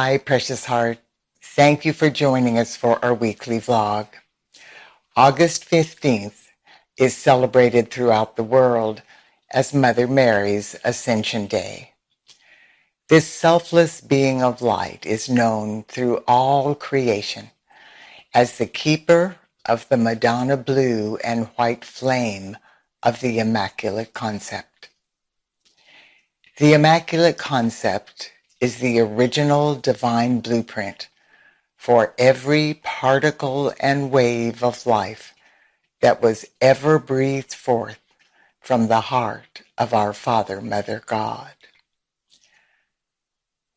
Hi, precious heart. Thank you for joining us for our weekly vlog. August 15th is celebrated throughout the world as Mother Mary's Ascension Day. This selfless being of light is known through all creation as the keeper of the Madonna blue and white flame of the Immaculate Concept. The Immaculate Concept is the original divine blueprint for every particle and wave of life that was ever breathed forth from the heart of our Father, Mother God.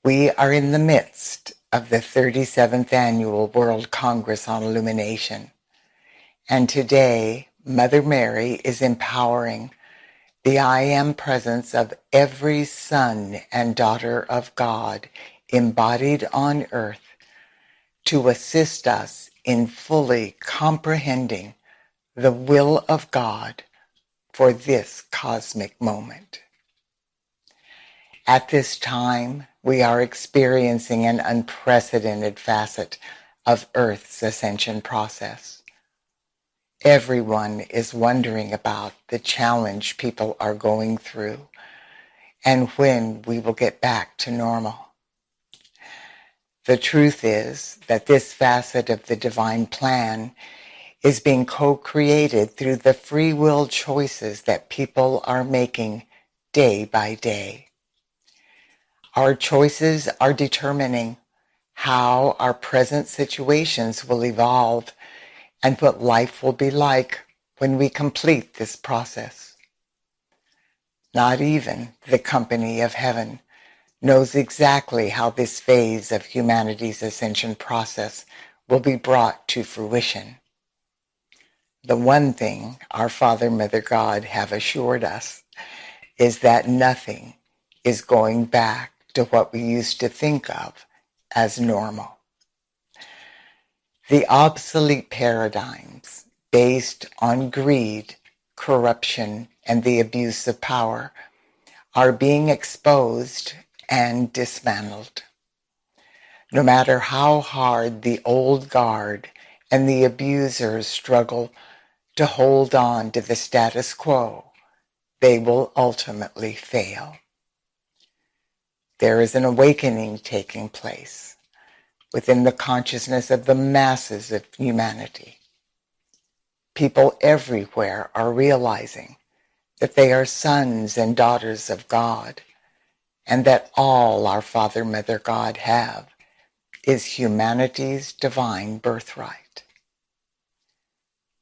We are in the midst of the 37th Annual World Congress on Illumination, and today Mother Mary is empowering the I Am presence of every son and daughter of God embodied on earth to assist us in fully comprehending the will of God for this cosmic moment. At this time, we are experiencing an unprecedented facet of Earth's ascension process. Everyone is wondering about the challenge people are going through and when we will get back to normal. The truth is that this facet of the divine plan is being co-created through the free will choices that people are making day by day. Our choices are determining how our present situations will evolve and what life will be like when we complete this process. Not even the company of heaven knows exactly how this phase of humanity's ascension process will be brought to fruition. The one thing our Father, Mother God have assured us is that nothing is going back to what we used to think of as normal. The obsolete paradigms based on greed, corruption, and the abuse of power are being exposed and dismantled. No matter how hard the old guard and the abusers struggle to hold on to the status quo, they will ultimately fail. There is an awakening taking place within the consciousness of the masses of humanity. People everywhere are realizing that they are sons and daughters of God, and that all our Father, Mother God have is humanity's divine birthright.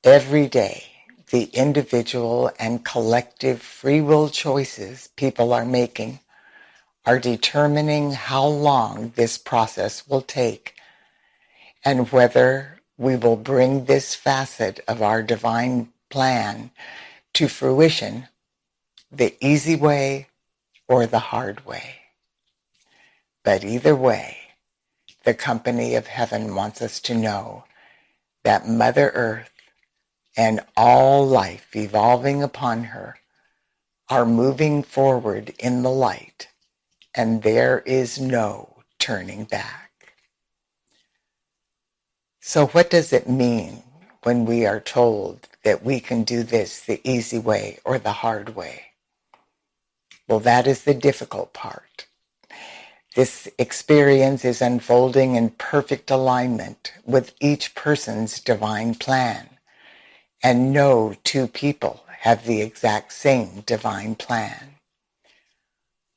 Every day, the individual and collective free will choices people are making are determining how long this process will take and whether we will bring this facet of our divine plan to fruition the easy way or the hard way. But either way, the company of heaven wants us to know that Mother Earth and all life evolving upon her are moving forward in the light, and there is no turning back. So what does it mean when we are told that we can do this the easy way or the hard way? Well, that is the difficult part. This experience is unfolding in perfect alignment with each person's divine plan, and no two people have the exact same divine plan.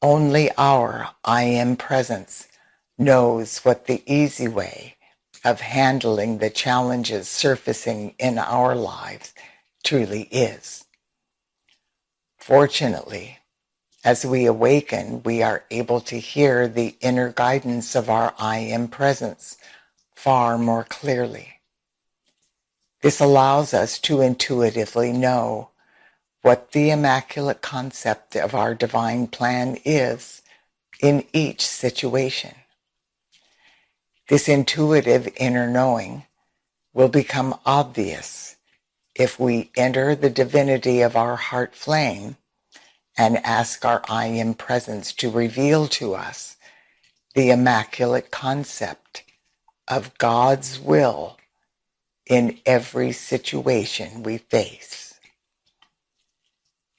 Only our I Am presence knows what the easy way of handling the challenges surfacing in our lives truly is. Fortunately, as we awaken, we are able to hear the inner guidance of our I Am presence far more clearly. This allows us to intuitively know what the immaculate concept of our divine plan is in each situation. This intuitive inner knowing will become obvious if we enter the divinity of our heart flame and ask our I Am presence to reveal to us the immaculate concept of God's will in every situation we face.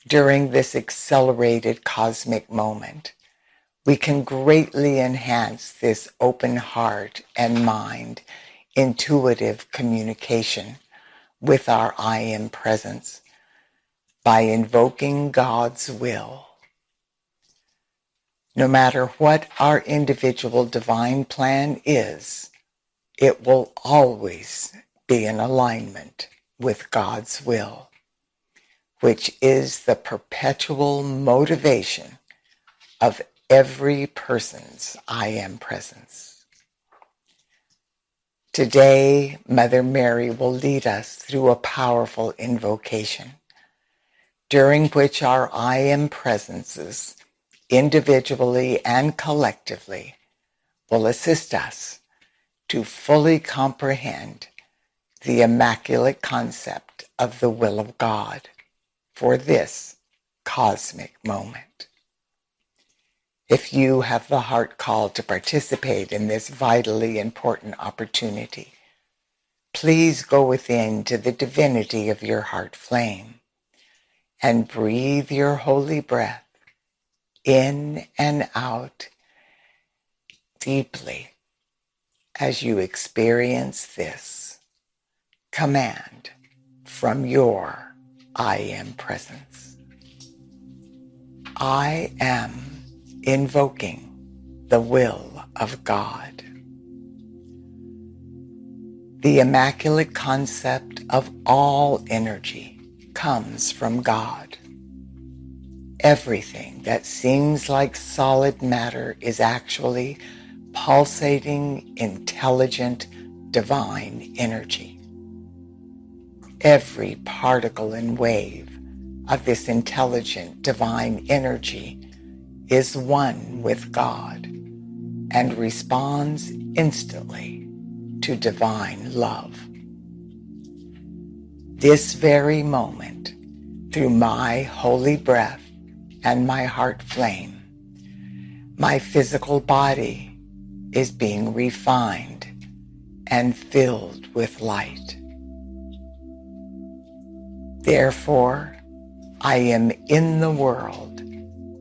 During this accelerated cosmic moment, we can greatly enhance this open heart and mind intuitive communication with our I Am presence by invoking God's will. No matter what our individual divine plan is, it will always be in alignment with God's will, which is the perpetual motivation of every person's I Am presence. Today, Mother Mary will lead us through a powerful invocation, during which our I Am presences, individually and collectively, will assist us to fully comprehend the immaculate concept of the will of God for this cosmic moment. If you have the heart call to participate in this vitally important opportunity, please go within to the divinity of your heart flame and breathe your holy breath in and out deeply as you experience this command from your I Am presence. I am invoking the will of God. The immaculate concept of all energy comes from God. Everything that seems like solid matter is actually pulsating, intelligent, divine energy. Every particle and wave of this intelligent, divine energy is one with God and responds instantly to divine love. This very moment, through my holy breath and my heart flame, my physical body is being refined and filled with light. Therefore, I am in the world,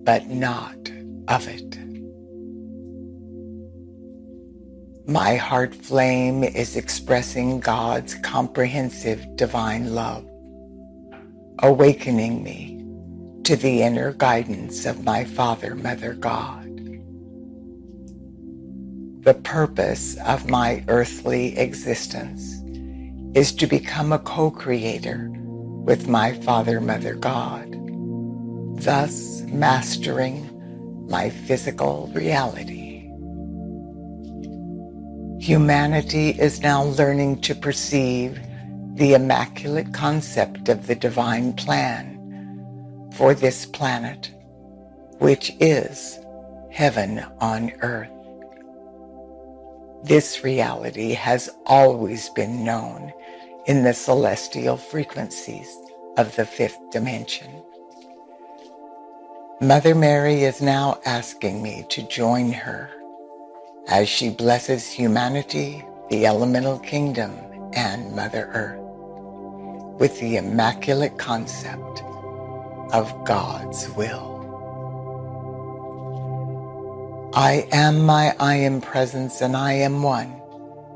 but not of it. My heart flame is expressing God's comprehensive divine love, awakening me to the inner guidance of my Father, Mother God. The purpose of my earthly existence is to become a co-creator with my Father, Mother God, thus mastering my physical reality. Humanity is now learning to perceive the immaculate concept of the divine plan for this planet, which is heaven on earth. This reality has always been known in the celestial frequencies of the fifth dimension. Mother Mary is now asking me to join her as she blesses humanity, the elemental kingdom, and Mother Earth with the immaculate concept of God's will. I am my I Am presence, and I am one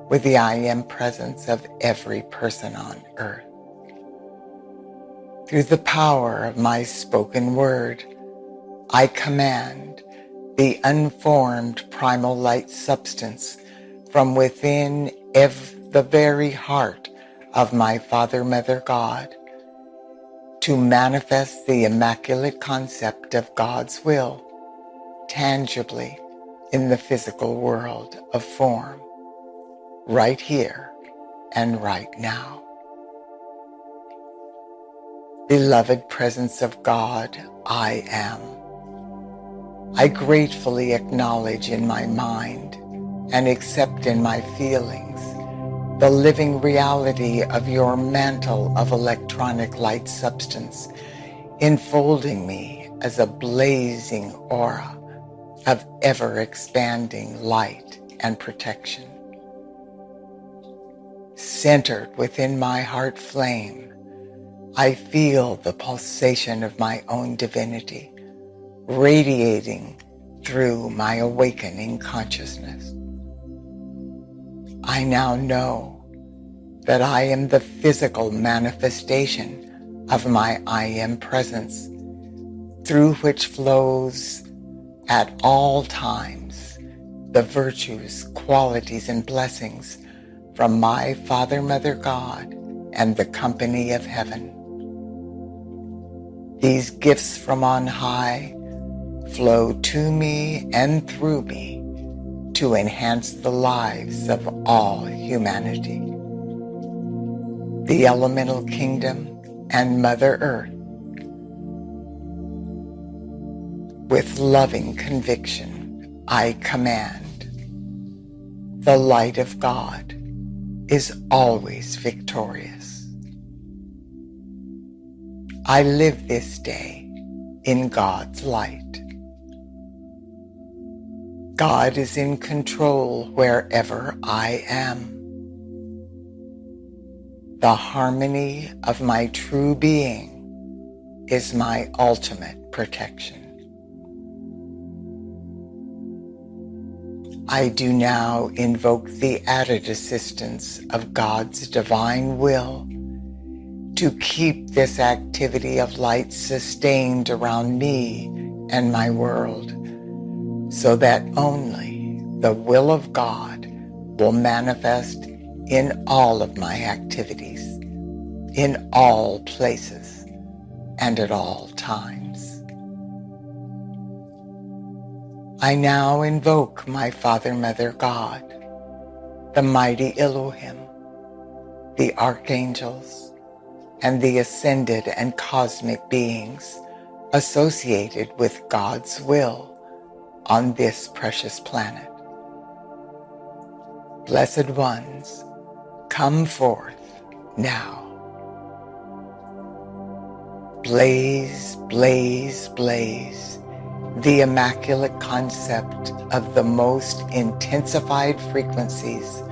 with the I Am presence of every person on earth. Through the power of my spoken word, I command the unformed primal light substance from within the very heart of my Father, Mother God to manifest the immaculate concept of God's will tangibly in the physical world of form, right here and right now. Beloved presence of God, I am. I gratefully acknowledge in my mind and accept in my feelings the living reality of your mantle of electronic light substance enfolding me as a blazing aura of ever-expanding light and protection. Centered within my heart flame, I feel the pulsation of my own divinity radiating through my awakening consciousness. I now know that I am the physical manifestation of my I Am presence, through which flows at all times the virtues, qualities, and blessings from my Father, Mother, God, and the company of heaven. These gifts from on high flow to me and through me to enhance the lives of all humanity. The elemental kingdom and Mother Earth, with loving conviction, I command, the light of God is always victorious. I live this day in God's light. God is in control wherever I am. The harmony of my true being is my ultimate protection. I do now invoke the added assistance of God's divine will to keep this activity of light sustained around me and my world, so that only the will of God will manifest in all of my activities, in all places, and at all times. I now invoke my Father, Mother, God, the mighty Elohim, the archangels, and the ascended and cosmic beings associated with God's will on this precious planet. Blessed ones, come forth now. Blaze, blaze, blaze, the immaculate concept of the most intensified frequencies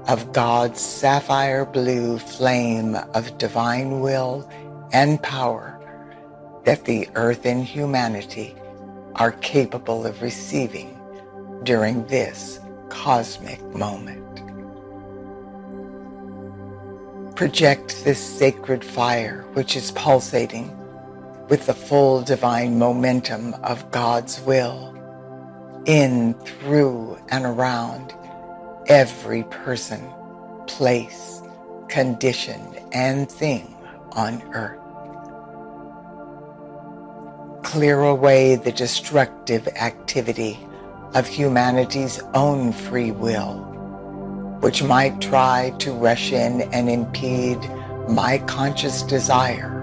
of God's sapphire blue flame of divine will and power that the earth and humanity are capable of receiving during this cosmic moment. Project this sacred fire, which is pulsating with the full divine momentum of God's will, in, through, and around every person, place, condition, and thing on earth. Clear away the destructive activity of humanity's own free will, which might try to rush in and impede my conscious desire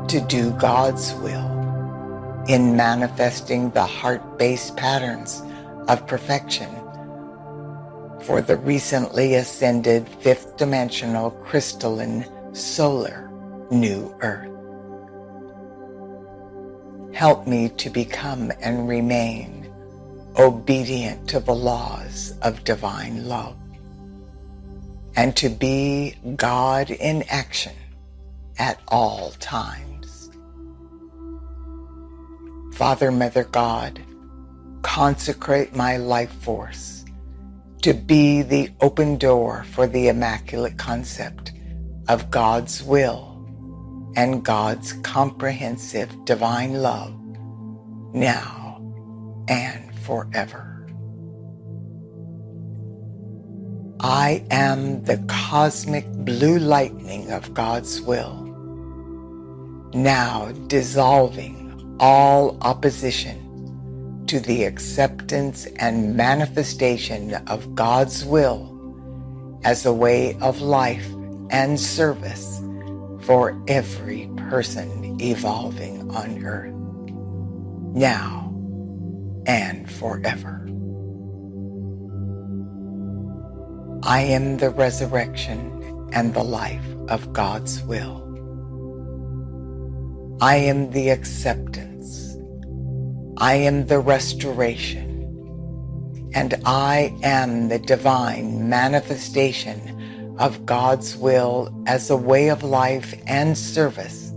to do God's will in manifesting the heart-based patterns of perfection for the recently ascended fifth dimensional crystalline solar new earth. Help me to become and remain obedient to the laws of divine love, and to be God in action at all times. Father, Mother, God, consecrate my life force to be the open door for the immaculate concept of God's will and God's comprehensive divine love now and forever. I am the cosmic blue lightning of God's will, now dissolving all opposition to the acceptance and manifestation of God's will as a way of life and service for every person evolving on earth, now and forever. I am the resurrection and the life of God's will. I am the acceptance. I am the restoration. and I am the divine manifestation of God's will as a way of life and service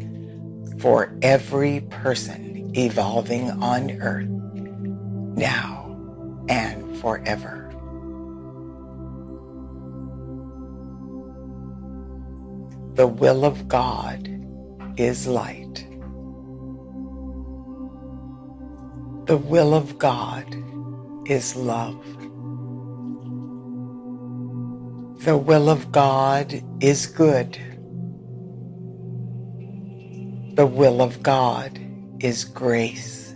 for every person evolving on earth, now and forever. The will of God is light. The will of God is love. The will of God is good. The will of God is grace.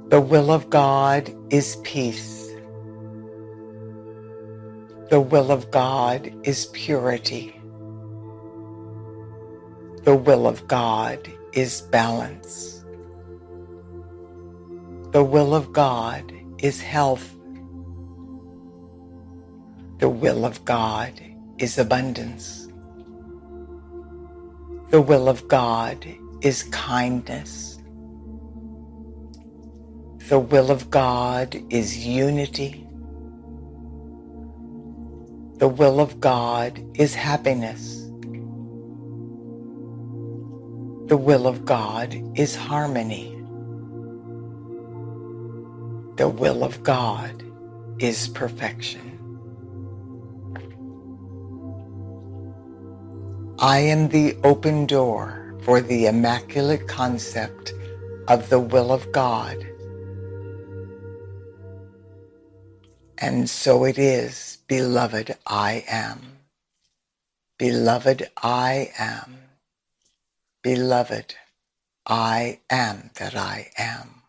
The will of God is peace. The will of God is purity. The will of God is balance. The will of God is health. The will of God is abundance. The will of God is kindness. The will of God is unity. The will of God is happiness. The will of God is harmony. The will of God is perfection. I am the open door for the immaculate concept of the will of God. And so it is, beloved, I am. Beloved, I am. Beloved, I am that I am.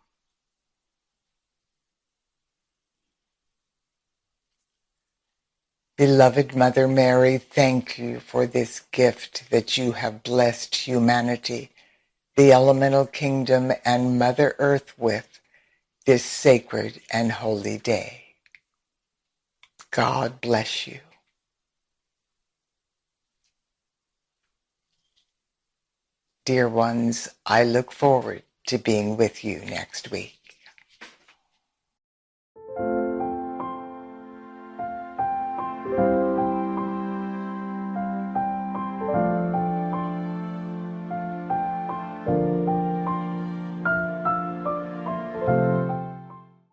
Beloved Mother Mary, thank you for this gift that you have blessed humanity, the elemental kingdom, and Mother Earth with this sacred and holy day. God bless you. Dear ones, I look forward to being with you next week.